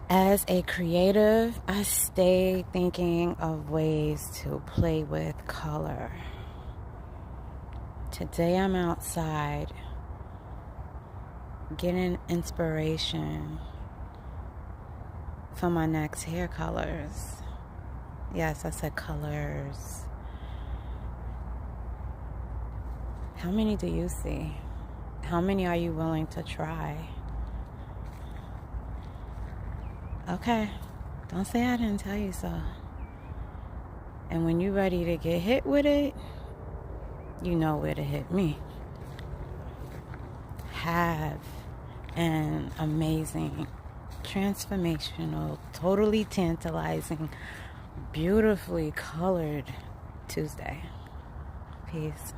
As a creative, I stay thinking of ways to play with color. Today I'm outside getting inspiration for my next hair colors. Yes, I said colors. How many do you see? How many are you willing to try? Okay, don't say I didn't tell you so. And when you're ready to get hit with it, you know where to hit me. Have an amazing, transformational, totally tantalizing, beautifully colored Tuesday. Peace.